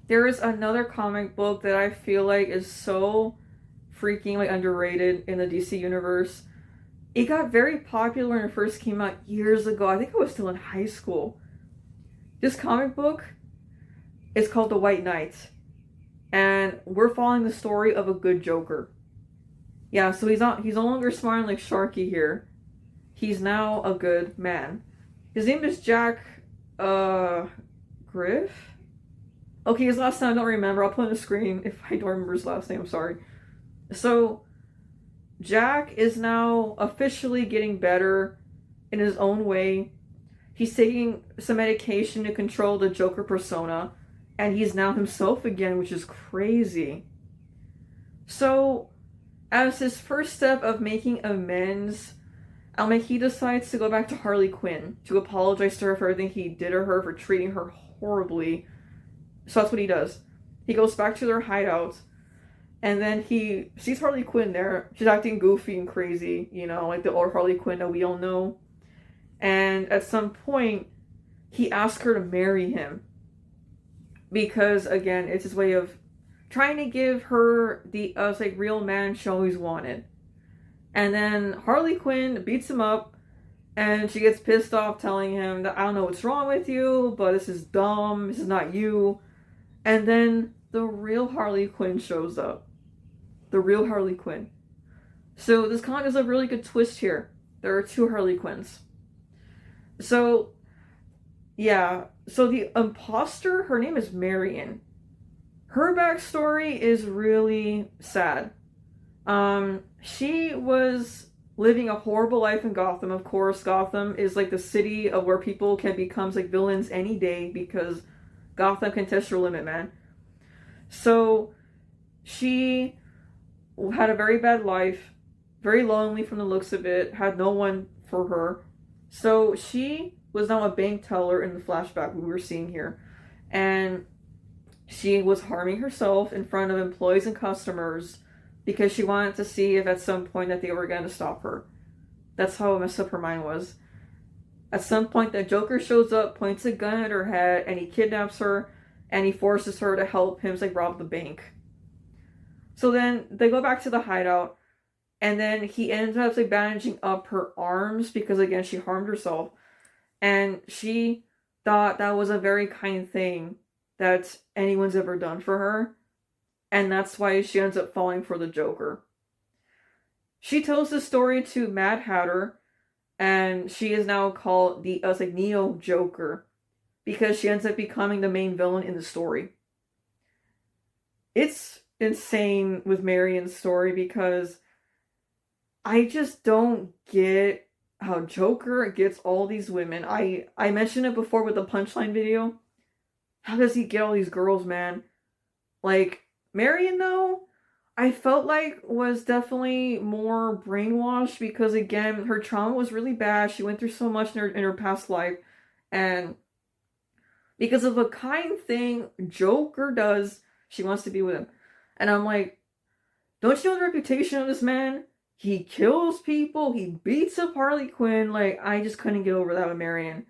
There is another comic book that I feel like is so freaking like underrated in the DC universe. It got very popular when it first came out years ago. I think I was still in high school. This comic book is called The White Knight, and we're following the story of a good Joker. Yeah, so he's no longer smiling like Sharky here. He's now a good man. His name is Jack uh Griff? Okay, his last name I don't remember. I'll put on the screen if I don't remember his last name, I'm sorry. So Jack is now officially getting better in his own way. He's taking some medication to control the Joker persona, and he's now himself again, which is crazy. So, as his first step of making amends, he decides to go back to Harley Quinn to apologize to her for everything he did to her, for treating her horribly. So that's what he does. He goes back to their hideout, and then he sees Harley Quinn there. She's acting goofy and crazy, like the old Harley Quinn that we all know. And at some point, he asks her to marry him. Because, again, it's his way of trying to give her the like real man she always wanted. And then Harley Quinn beats him up, and she gets pissed off, telling him that I don't know what's wrong with you, but this is dumb, this is not you. And then the real Harley Quinn shows up. The real Harley Quinn. So this comic is a really good twist here. There are two Harley Quinns. So, yeah. So the imposter, her name is Marion. Her backstory is really sad. She was living a horrible life in Gotham. Of course, Gotham is like the city of where people can become like villains any day because Gotham can test your limit, man. So she had a very bad life, very lonely from the looks of it, had no one for her. So she was now a bank teller in the flashback we were seeing here. And she was harming herself in front of employees and customers because she wanted to see if at some point that they were going to stop her. That's how messed up her mind was. At some point, the Joker shows up, points a gun at her head, and he kidnaps her, and he forces her to help him like rob the bank. So then they go back to the hideout, and then he ends up like bandaging up her arms because again she harmed herself, and she thought that was a very kind thing that anyone's ever done for her, and that's why she ends up falling for the Joker. She tells the story to Mad Hatter, and she is now called the like Neo Joker because she ends up becoming the main villain in the story. It's insane with Marion's story because I just don't get how Joker gets all these women. I mentioned it before with the Punchline video. How does he get all these girls, man? Like, Marion, though, I felt like was definitely more brainwashed because, again, her trauma was really bad. She went through so much in her past life. And because of a kind thing Joker does, she wants to be with him. And I'm like, don't you know the reputation of this man? He kills people. He beats up Harley Quinn. Like, I just couldn't get over that with Marion.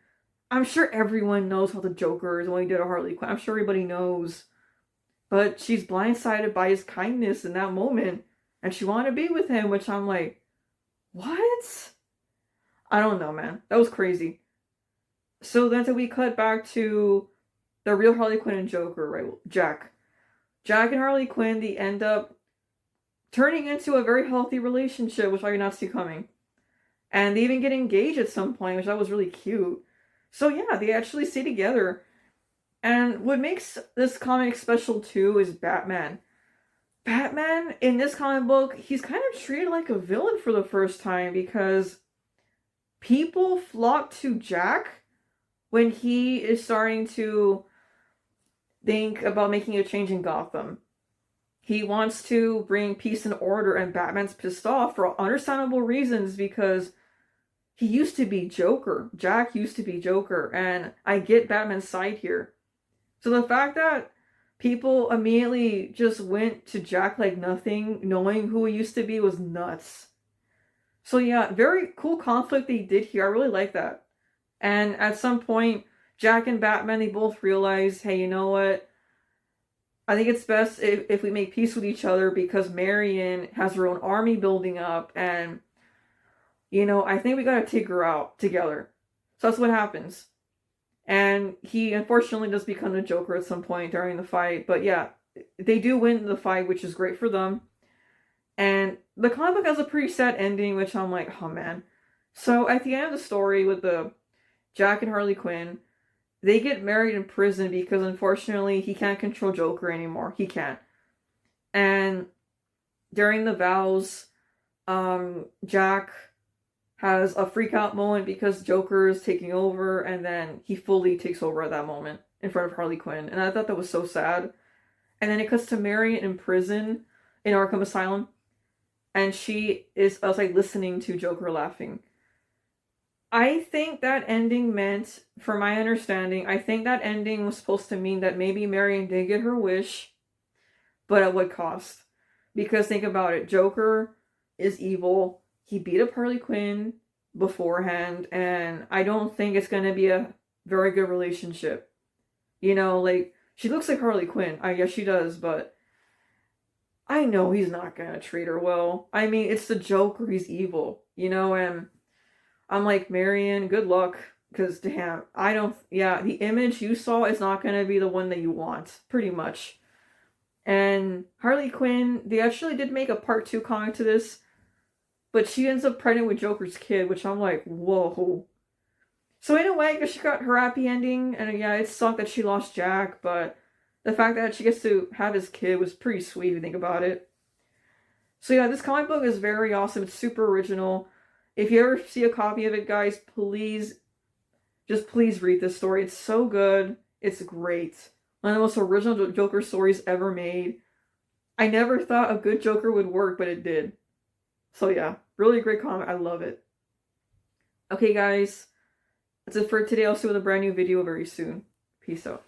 I'm sure everyone knows how the Joker is when he did a Harley Quinn. I'm sure everybody knows. But she's blindsided by his kindness in that moment. And she wanted to be with him, which I'm like, what? I don't know, man. That was crazy. So then we cut back to the real Harley Quinn and Joker, right? Jack. Jack and Harley Quinn, they end up turning into a very healthy relationship, which I did not see coming. And they even get engaged at some point, which I was really cute. So yeah, they actually stay together. And what makes this comic special too is Batman. Batman, in this comic book, he's kind of treated like a villain for the first time because people flock to Jack when he is starting to think about making a change in Gotham. He wants to bring peace and order, and Batman's pissed off for understandable reasons because he used to be Joker. Jack used to be Joker, and I get Batman's side here. So the fact that people immediately just went to Jack like nothing, knowing who he used to be, was nuts. So yeah, very cool conflict they did here. I really like that. And at some point, Jack and Batman, they both realize, hey, you know what? I think it's best if we make peace with each other because Marion has her own army building up, and I think we gotta take her out together. So that's what happens. And he unfortunately does become the Joker at some point during the fight. But yeah, they do win the fight, which is great for them. And the comic book has a pretty sad ending, which I'm like, oh man. So at the end of the story with the Jack and Harley Quinn, they get married in prison because unfortunately he can't control Joker anymore. He can't. And during the vows, Jack has a freak out moment because Joker is taking over, and then he fully takes over at that moment in front of Harley Quinn. And I thought that was so sad. And then it cuts to Marion in prison in Arkham Asylum, and she is like listening to Joker laughing. I think that ending meant, from my understanding, I think that ending was supposed to mean that maybe Marion did get her wish, but at what cost? Because think about it, Joker is evil. He beat up Harley Quinn beforehand, and I don't think it's going to be a very good relationship. Like, she looks like Harley Quinn. I guess she does, but I know he's not going to treat her well. I mean, it's the Joker. He's evil, and I'm like, Marion, good luck, because damn, the image you saw is not going to be the one that you want, pretty much. And Harley Quinn, they actually did make a part 2 comic to this, but she ends up pregnant with Joker's kid, which I'm like, whoa. So in a way, I guess she got her happy ending, and yeah, it sucked that she lost Jack, but the fact that she gets to have his kid was pretty sweet if you think about it. So yeah, this comic book is very awesome. It's super original. If you ever see a copy of it, guys, please read this story. It's so good. It's great. One of the most original Joker stories ever made. I never thought a good Joker would work, but it did. So yeah, really great comic. I love it. Okay, guys. That's it for today. I'll see you with a brand new video very soon. Peace out.